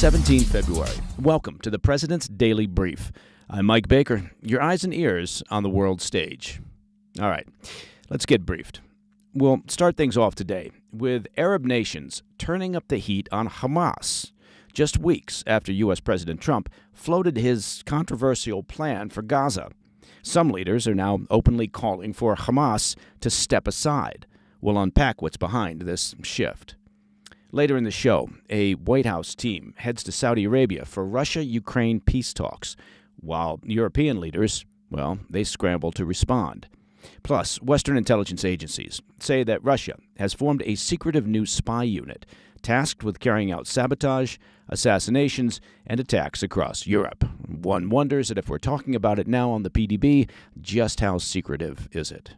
17 February. Welcome to the President's Daily Brief. I'm Mike Baker, your eyes and ears on the world stage. All right, let's get briefed. We'll start things off today with Arab nations turning up the heat on Hamas, just weeks after U.S. President Trump floated his controversial plan for Gaza. Some leaders are now openly calling for Hamas to step aside. We'll unpack what's behind this shift. Later in the show, a White House team heads to Saudi Arabia for Russia-Ukraine peace talks, while European leaders, they scramble to respond. Plus, Western intelligence agencies say that Russia has formed a secretive new spy unit tasked with carrying out sabotage, assassinations, and attacks across Europe. One wonders that if we're talking about it now on the PDB, just how secretive is it?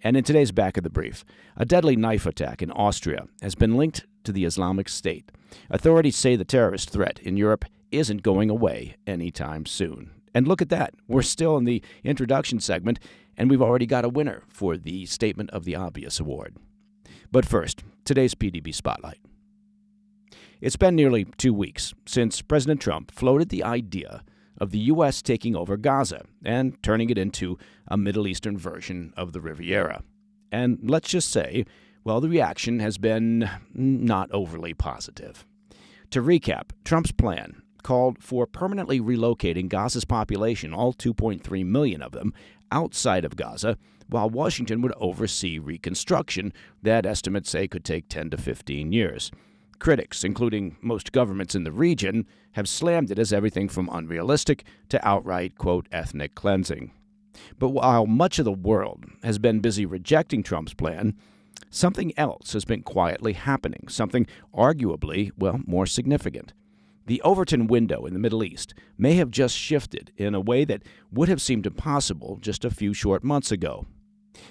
And in today's Back of the Brief, a deadly knife attack in Austria has been linked to the Islamic State. Authorities say the terrorist threat in Europe isn't going away anytime soon. And look at that. We're still in the introduction segment, and we've already got a winner for the Statement of the Obvious Award. But first, today's PDB Spotlight. It's been nearly 2 weeks since President Trump floated the idea of the U.S. taking over Gaza and turning it into a Middle Eastern version of the Riviera. And let's just say, the reaction has been not overly positive. To recap, Trump's plan called for permanently relocating Gaza's population, all 2.3 million of them, outside of Gaza, while Washington would oversee reconstruction that estimates say could take 10 to 15 years. Critics, including most governments in the region, have slammed it as everything from unrealistic to outright, quote, ethnic cleansing. But while much of the world has been busy rejecting Trump's plan, something else has been quietly happening, something arguably, more significant. The Overton window in the Middle East may have just shifted in a way that would have seemed impossible just a few short months ago.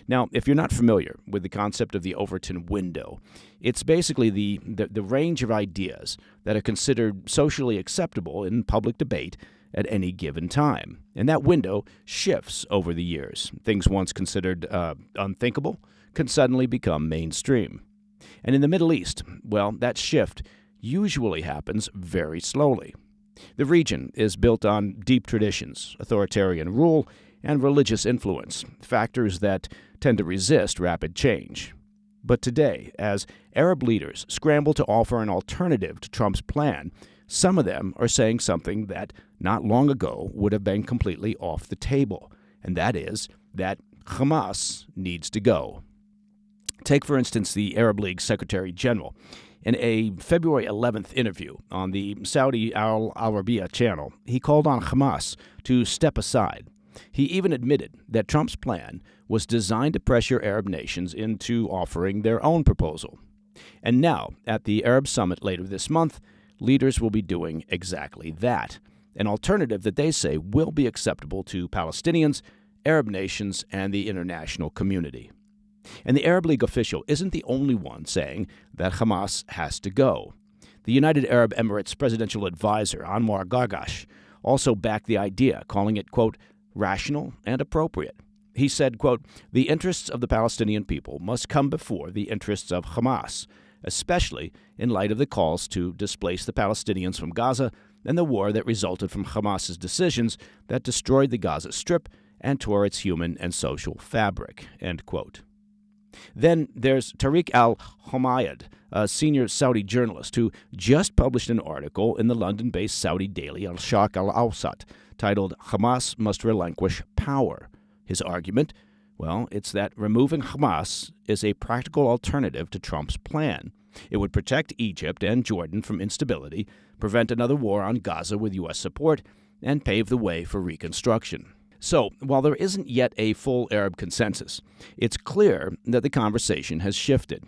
Now, if you're not familiar with the concept of the Overton window, it's basically the range of ideas that are considered socially acceptable in public debate at any given time. And that window shifts over the years. Things once considered unthinkable can suddenly become mainstream. And in the Middle East, that shift usually happens very slowly. The region is built on deep traditions, authoritarian rule, and religious influence, factors that tend to resist rapid change. But today, as Arab leaders scramble to offer an alternative to Trump's plan, some of them are saying something that not long ago would have been completely off the table, and that is that Hamas needs to go. Take, for instance, the Arab League Secretary General. In a February 11th interview on the Saudi Al Arabiya channel, he called on Hamas to step aside. He even admitted that Trump's plan was designed to pressure Arab nations into offering their own proposal. And now, at the Arab Summit later this month, leaders will be doing exactly that, an alternative that they say will be acceptable to Palestinians, Arab nations, and the international community. And the Arab League official isn't the only one saying that Hamas has to go. The United Arab Emirates presidential advisor, Anwar Gargash, also backed the idea, calling it, quote, rational and appropriate. He said, quote, the interests of the Palestinian people must come before the interests of Hamas, especially in light of the calls to displace the Palestinians from Gaza and the war that resulted from Hamas's decisions that destroyed the Gaza Strip and tore its human and social fabric, end quote. Then there's Tariq al-Humayed, a senior Saudi journalist who just published an article in the London-based Saudi daily Al-Sharq al-Awsat titled Hamas Must Relinquish Power. His argument? It's that removing Hamas is a practical alternative to Trump's plan. It would protect Egypt and Jordan from instability, prevent another war on Gaza with U.S. support, and pave the way for reconstruction. So, while there isn't yet a full Arab consensus, it's clear that the conversation has shifted.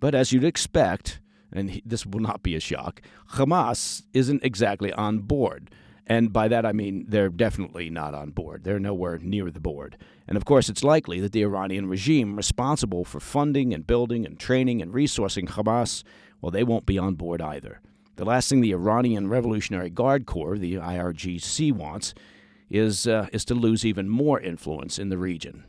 But as you'd expect, and this will not be a shock, Hamas isn't exactly on board. And by that I mean they're definitely not on board. They're nowhere near the board. And of course it's likely that the Iranian regime responsible for funding and building and training and resourcing Hamas, they won't be on board either. The last thing the Iranian Revolutionary Guard Corps, the IRGC, wants is to lose even more influence in the region.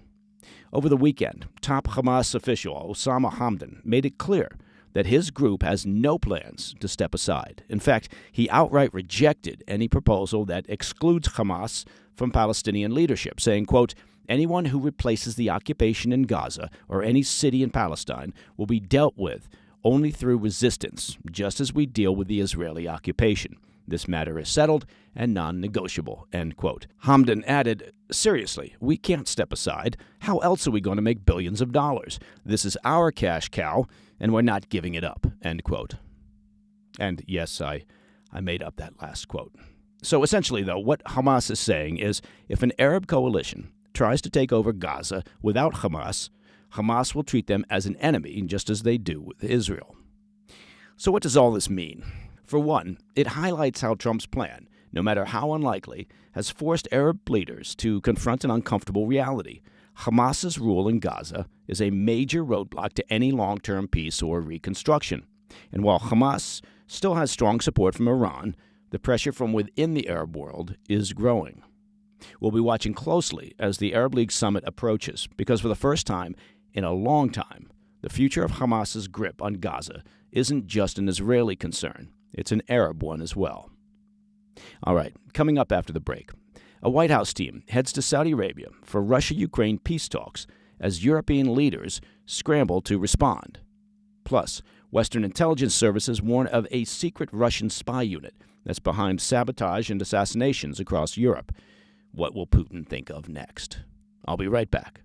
Over the weekend, top Hamas official Osama Hamdan made it clear that his group has no plans to step aside. In fact, he outright rejected any proposal that excludes Hamas from Palestinian leadership, saying, quote, "Anyone who replaces the occupation in Gaza or any city in Palestine will be dealt with only through resistance, just as we deal with the Israeli occupation. This matter is settled and non-negotiable," end quote. Hamdan added, "Seriously, we can't step aside. How else are we going to make billions of dollars? This is our cash cow, and we're not giving it up," end quote. And yes, I made up that last quote. So essentially, though, what Hamas is saying is if an Arab coalition tries to take over Gaza without Hamas, Hamas will treat them as an enemy, just as they do with Israel. So what does all this mean? For one, it highlights how Trump's plan, no matter how unlikely, has forced Arab leaders to confront an uncomfortable reality. Hamas's rule in Gaza is a major roadblock to any long-term peace or reconstruction. And while Hamas still has strong support from Iran, the pressure from within the Arab world is growing. We'll be watching closely as the Arab League summit approaches, because for the first time in a long time, the future of Hamas's grip on Gaza isn't just an Israeli concern. It's an Arab one as well. All right, coming up after the break, a White House team heads to Saudi Arabia for Russia-Ukraine peace talks as European leaders scramble to respond. Plus, Western intelligence services warn of a secret Russian spy unit that's behind sabotage and assassinations across Europe. What will Putin think of next? I'll be right back.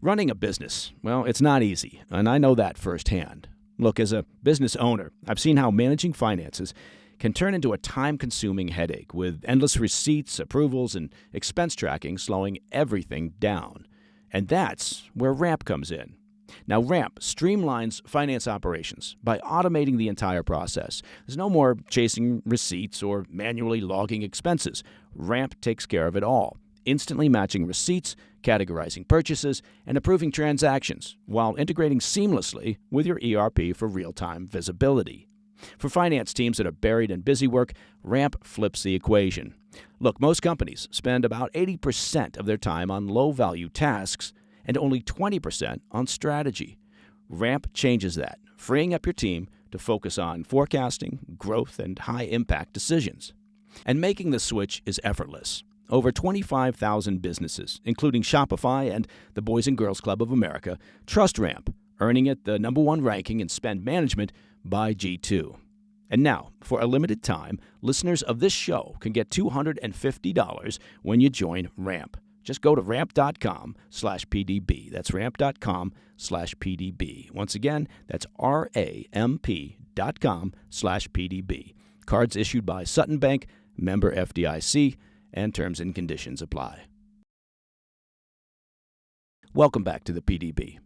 Running a business, well, it's not easy, and I know that firsthand. Look, as a business owner, I've seen how managing finances can turn into a time-consuming headache with endless receipts, approvals, and expense tracking slowing everything down. And that's where Ramp comes in. Now, Ramp streamlines finance operations by automating the entire process. There's no more chasing receipts or manually logging expenses. Ramp takes care of it all, instantly matching receipts, categorizing purchases, and approving transactions, while integrating seamlessly with your ERP for real-time visibility. For finance teams that are buried in busy work, Ramp flips the equation. Look, most companies spend about 80% of their time on low-value tasks and only 20% on strategy. Ramp changes that, freeing up your team to focus on forecasting, growth, and high-impact decisions. And making the switch is effortless. Over 25,000 businesses, including Shopify and the Boys and Girls Club of America, trust Ramp, earning it the #1 ranking in spend management by G2. And now, for a limited time, listeners of this show can get $250 when you join Ramp. Just go to ramp.com/PDB. That's ramp.com/PDB. Once again, that's ramp.com/PDB. Cards issued by Sutton Bank, member FDIC, and terms and conditions apply. Welcome back to the PDB.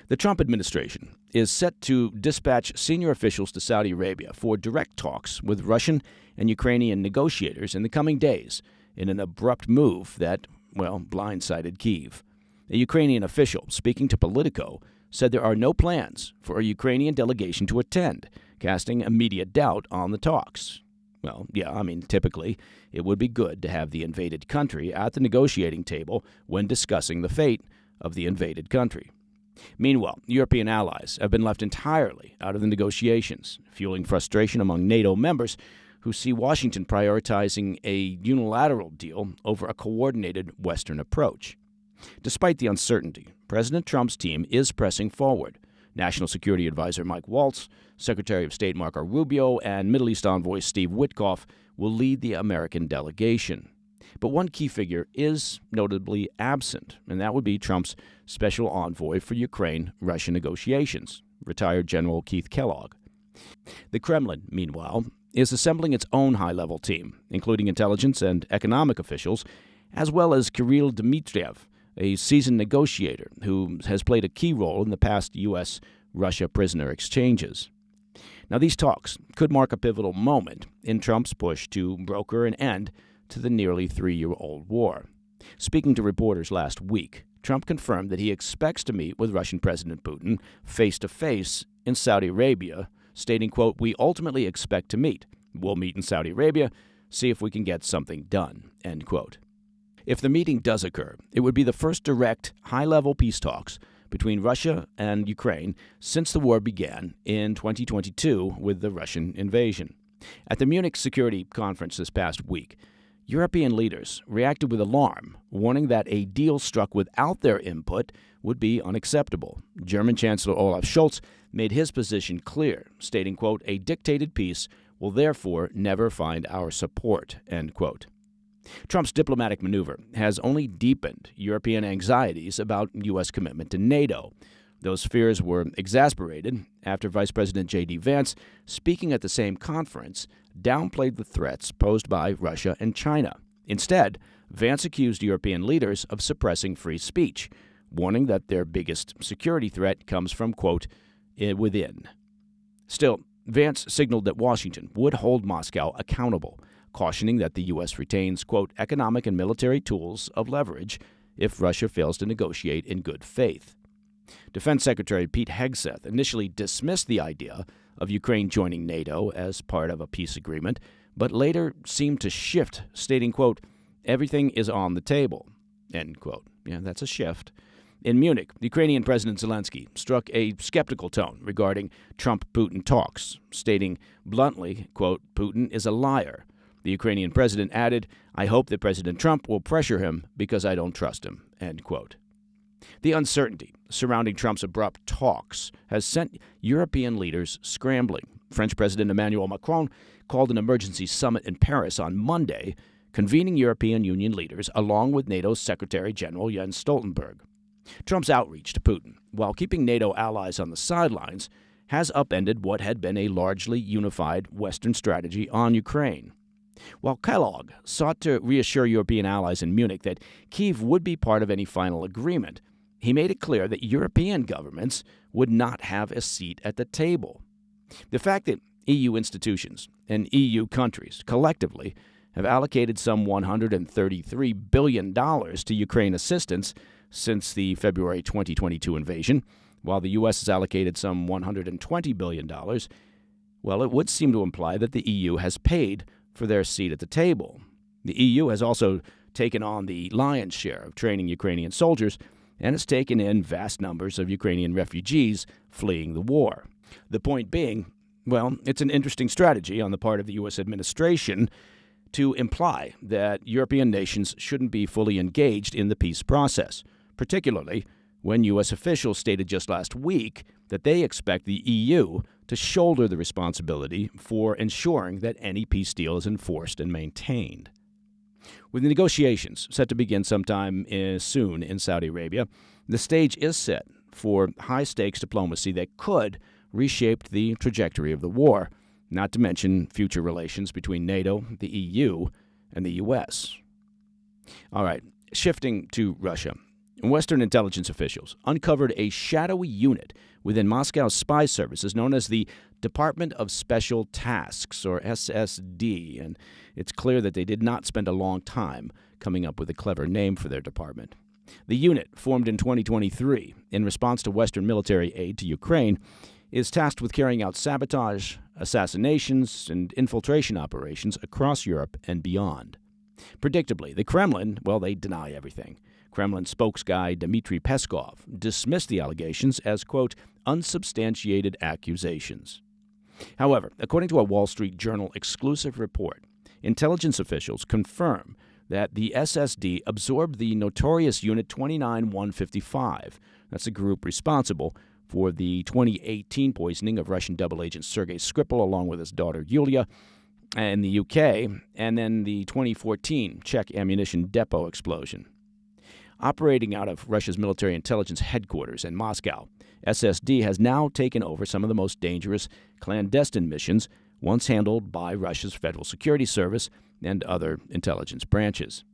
The Trump administration is set to dispatch senior officials to Saudi Arabia for direct talks with Russian and Ukrainian negotiators in the coming days in an abrupt move that, well, blindsided Kyiv. A Ukrainian official speaking to Politico said there are no plans for a Ukrainian delegation to attend, casting immediate doubt on the talks. Well, yeah, typically, it would be good to have the invaded country at the negotiating table when discussing the fate of the invaded country. Meanwhile, European allies have been left entirely out of the negotiations, fueling frustration among NATO members who see Washington prioritizing a unilateral deal over a coordinated Western approach. Despite the uncertainty, President Trump's team is pressing forward. National Security Advisor Mike Waltz, Secretary of State Marco Rubio, and Middle East envoy Steve Witkoff will lead the American delegation. But one key figure is notably absent, and that would be Trump's special envoy for Ukraine-Russia negotiations, retired General Keith Kellogg. The Kremlin, meanwhile, is assembling its own high-level team, including intelligence and economic officials, as well as Kirill Dmitriev, a seasoned negotiator who has played a key role in the past U.S.-Russia prisoner exchanges. Now, these talks could mark a pivotal moment in Trump's push to broker an end to the nearly 3-year-old war. Speaking to reporters last week, Trump confirmed that he expects to meet with Russian President Putin face-to-face in Saudi Arabia, stating, quote, "We ultimately expect to meet. We'll meet in Saudi Arabia, see if we can get something done," end quote. If the meeting does occur, it would be the first direct, high-level peace talks between Russia and Ukraine since the war began in 2022 with the Russian invasion. At the Munich Security Conference this past week, European leaders reacted with alarm, warning that a deal struck without their input would be unacceptable. German Chancellor Olaf Scholz made his position clear, stating, quote, "A dictated peace will therefore never find our support," end quote. Trump's diplomatic maneuver has only deepened European anxieties about U.S. commitment to NATO. Those fears were exacerbated after Vice President J.D. Vance, speaking at the same conference, downplayed the threats posed by Russia and China. Instead, Vance accused European leaders of suppressing free speech, warning that their biggest security threat comes from, quote, within. Still, Vance signaled that Washington would hold Moscow accountable, cautioning that the U.S. retains, quote, economic and military tools of leverage if Russia fails to negotiate in good faith. Defense Secretary Pete Hegseth initially dismissed the idea of Ukraine joining NATO as part of a peace agreement, but later seemed to shift, stating, quote, everything is on the table, end quote. Yeah, that's a shift. In Munich, Ukrainian President Zelensky struck a skeptical tone regarding Trump-Putin talks, stating bluntly, quote, Putin is a liar. The Ukrainian president added, I hope that President Trump will pressure him because I don't trust him, end quote. The uncertainty surrounding Trump's abrupt talks has sent European leaders scrambling. French President Emmanuel Macron called an emergency summit in Paris on Monday, convening European Union leaders along with NATO's Secretary General Jens Stoltenberg. Trump's outreach to Putin, while keeping NATO allies on the sidelines, has upended what had been a largely unified Western strategy on Ukraine. While Kellogg sought to reassure European allies in Munich that Kyiv would be part of any final agreement, he made it clear that European governments would not have a seat at the table. The fact that EU institutions and EU countries collectively have allocated some $133 billion to Ukraine assistance since the February 2022 invasion, while the U.S. has allocated some $120 billion, well, it would seem to imply that the EU has paid for their seat at the table. The EU has also taken on the lion's share of training Ukrainian soldiers and has taken in vast numbers of Ukrainian refugees fleeing the war. The point being, well, it's an interesting strategy on the part of the U.S. administration to imply that European nations shouldn't be fully engaged in the peace process, particularly when U.S. officials stated just last week that they expect the EU to shoulder the responsibility for ensuring that any peace deal is enforced and maintained. With the negotiations set to begin sometime soon in Saudi Arabia, the stage is set for high-stakes diplomacy that could reshape the trajectory of the war, not to mention future relations between NATO, the EU, and the U.S. All right, shifting to Russia. Western intelligence officials uncovered a shadowy unit within Moscow's spy services known as the Department of Special Tasks, or SSD, and it's clear that they did not spend a long time coming up with a clever name for their department. The unit, formed in 2023 in response to Western military aid to Ukraine, is tasked with carrying out sabotage, assassinations, and infiltration operations across Europe and beyond. Predictably, the Kremlin, well, they deny everything. Kremlin spokesguy Dmitry Peskov dismissed the allegations as, quote, unsubstantiated accusations. However, according to a Wall Street Journal exclusive report, intelligence officials confirm that the SSD absorbed the notorious Unit 29155. That's a group responsible for the 2018 poisoning of Russian double agent Sergei Skripal along with his daughter Yulia in the UK, and then the 2014 Czech ammunition depot explosion. Operating out of Russia's military intelligence headquarters in Moscow, SSD has now taken over some of the most dangerous clandestine missions once handled by Russia's Federal Security Service and other intelligence branches.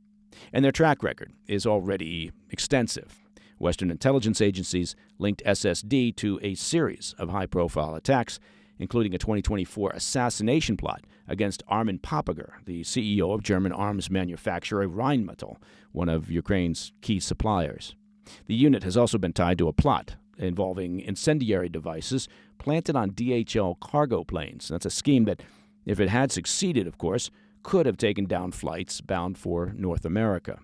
And their track record is already extensive. Western intelligence agencies linked SSD to a series of high-profile attacks, including a 2024 assassination plot against Armin Papager, the CEO of German arms manufacturer Rheinmetall, one of Ukraine's key suppliers. The unit has also been tied to a plot involving incendiary devices planted on DHL cargo planes. That's a scheme that, if it had succeeded, of course, could have taken down flights bound for North America.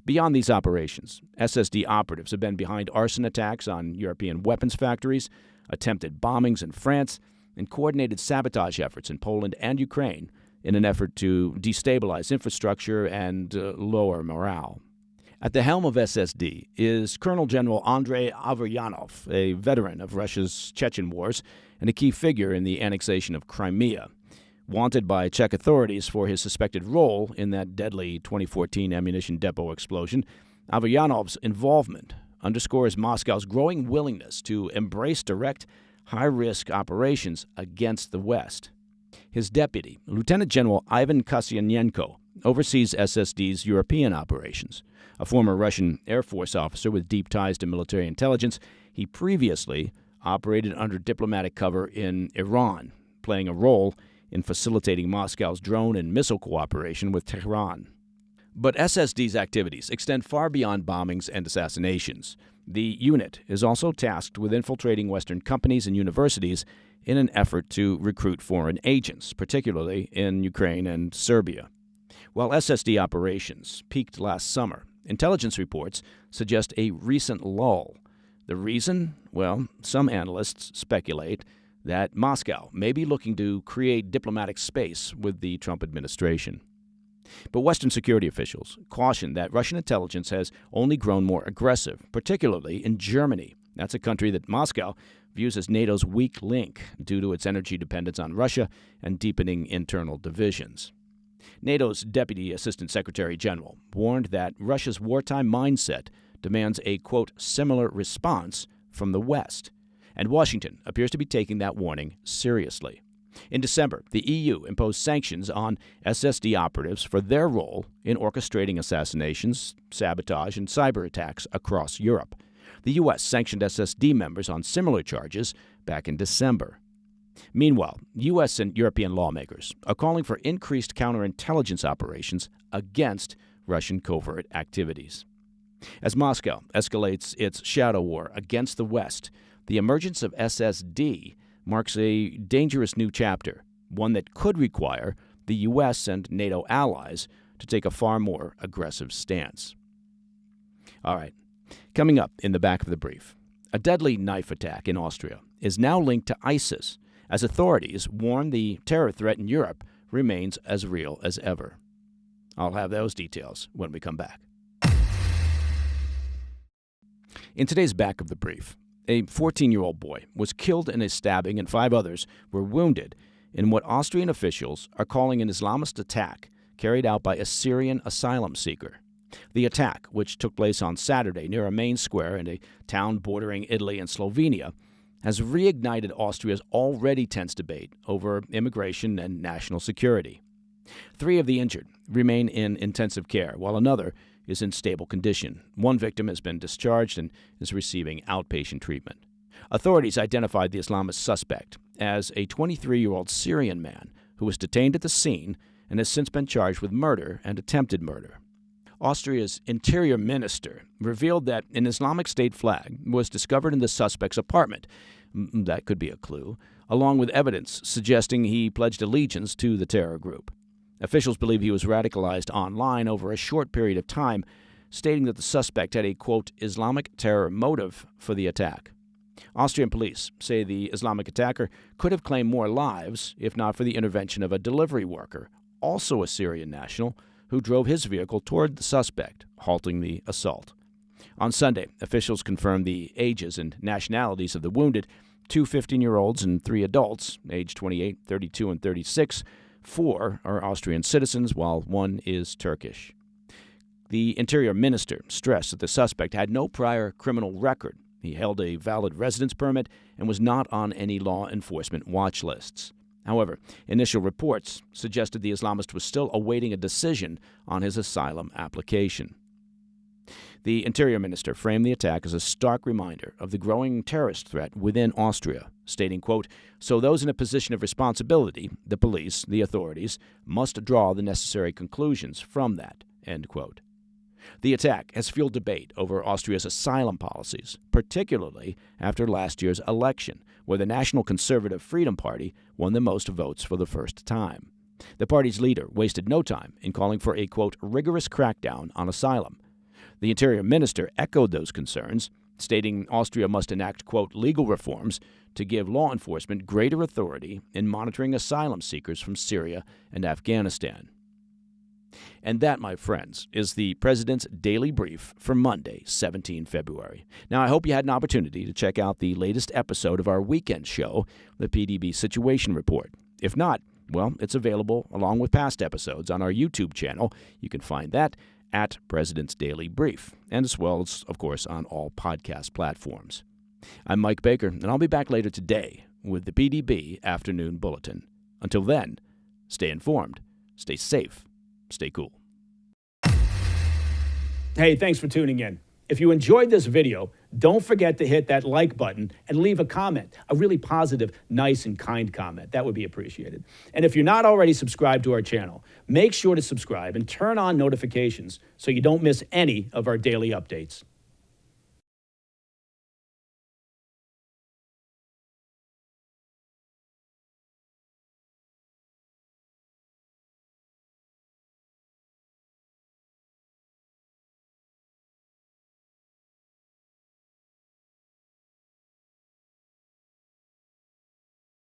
Beyond these operations, SSD operatives have been behind arson attacks on European weapons factories, attempted bombings in France, and coordinated sabotage efforts in Poland and Ukraine in an effort to destabilize infrastructure and lower morale. At the helm of SSD is Colonel General Andrei Averyanov, a veteran of Russia's Chechen wars and a key figure in the annexation of Crimea. Wanted by Czech authorities for his suspected role in that deadly 2014 ammunition depot explosion, Averyanov's involvement underscores Moscow's growing willingness to embrace direct, high-risk operations against the West. His deputy, Lieutenant General Ivan Kasyanenko, oversees SSD's European operations. A former Russian Air Force officer with deep ties to military intelligence, he previously operated under diplomatic cover in Iran, playing a role in facilitating Moscow's drone and missile cooperation with Tehran. But SSD's activities extend far beyond bombings and assassinations. The unit is also tasked with infiltrating Western companies and universities in an effort to recruit foreign agents, particularly in Ukraine and Serbia. While SSD operations peaked last summer, intelligence reports suggest a recent lull. The reason? Well, some analysts speculate that Moscow may be looking to create diplomatic space with the Trump administration. But Western security officials caution that Russian intelligence has only grown more aggressive, particularly in Germany. That's a country that Moscow views as NATO's weak link due to its energy dependence on Russia and deepening internal divisions. NATO's Deputy Assistant Secretary General warned that Russia's wartime mindset demands a, quote, similar response from the West, and Washington appears to be taking that warning seriously. In December, the EU imposed sanctions on SSD operatives for their role in orchestrating assassinations, sabotage, and cyber attacks across Europe. The U.S. sanctioned SSD members on similar charges back in December. Meanwhile, U.S. and European lawmakers are calling for increased counterintelligence operations against Russian covert activities. As Moscow escalates its shadow war against the West, the emergence of SSD marks a dangerous new chapter, one that could require the U.S. and NATO allies to take a far more aggressive stance. All right, coming up in the back of the brief, a deadly knife attack in Austria is now linked to ISIS, as authorities warn the terror threat in Europe remains as real as ever. I'll have those details when we come back. In today's back of the brief, a 14-year-old boy was killed in a stabbing and 5 others were wounded in what Austrian officials are calling an Islamist attack carried out by a Syrian asylum seeker. The attack, which took place on Saturday near a main square in a town bordering Italy and Slovenia, has reignited Austria's already tense debate over immigration and national security. 3 of the injured remain in intensive care, while another is in stable condition. One victim has been discharged and is receiving outpatient treatment. Authorities identified the Islamist suspect as a 23-year-old Syrian man who was detained at the scene and has since been charged with murder and attempted murder. Austria's interior minister revealed that an Islamic State flag was discovered in the suspect's apartment. That could be a clue, along with evidence suggesting he pledged allegiance to the terror group. Officials believe he was radicalized online over a short period of time, stating that the suspect had a, quote, Islamic terror motive for the attack. Austrian police say the Islamic attacker could have claimed more lives if not for the intervention of a delivery worker, also a Syrian national, who drove his vehicle toward the suspect, halting the assault. On Sunday, officials confirmed the ages and nationalities of the wounded, 2 15-year-olds and 3 adults, aged 28, 32, and 36. 4 are Austrian citizens, while 1 is Turkish. The interior minister stressed that the suspect had no prior criminal record. He held a valid residence permit and was not on any law enforcement watch lists. However, initial reports suggested the Islamist was still awaiting a decision on his asylum application. The interior minister framed the attack as a stark reminder of the growing terrorist threat within Austria, stating, quote, so those in a position of responsibility, the police, the authorities, must draw the necessary conclusions from that, end quote. The attack has fueled debate over Austria's asylum policies, particularly after last year's election, where the National Conservative Freedom Party won the most votes for the first time. The party's leader wasted no time in calling for a, quote, rigorous crackdown on asylum. The Interior Minister echoed those concerns, stating Austria must enact, quote, legal reforms to give law enforcement greater authority in monitoring asylum seekers from Syria and Afghanistan. And that, my friends, is the President's Daily Brief for Monday, 17 February. Now, I hope you had an opportunity to check out the latest episode of our weekend show, the PDB Situation Report. If not, well, it's available along with past episodes on our YouTube channel. You can find that at President's Daily Brief, and as well as, of course, on all podcast platforms. I'm Mike Baker, and I'll be back later today with the PDB Afternoon Bulletin. Until then, stay informed, stay safe, stay cool. Hey, thanks for tuning in. If you enjoyed this video, don't forget to hit that like button and leave a comment, a really positive, nice, and kind comment. That would be appreciated. And if you're not already subscribed to our channel, make sure to subscribe and turn on notifications so you don't miss any of our daily updates.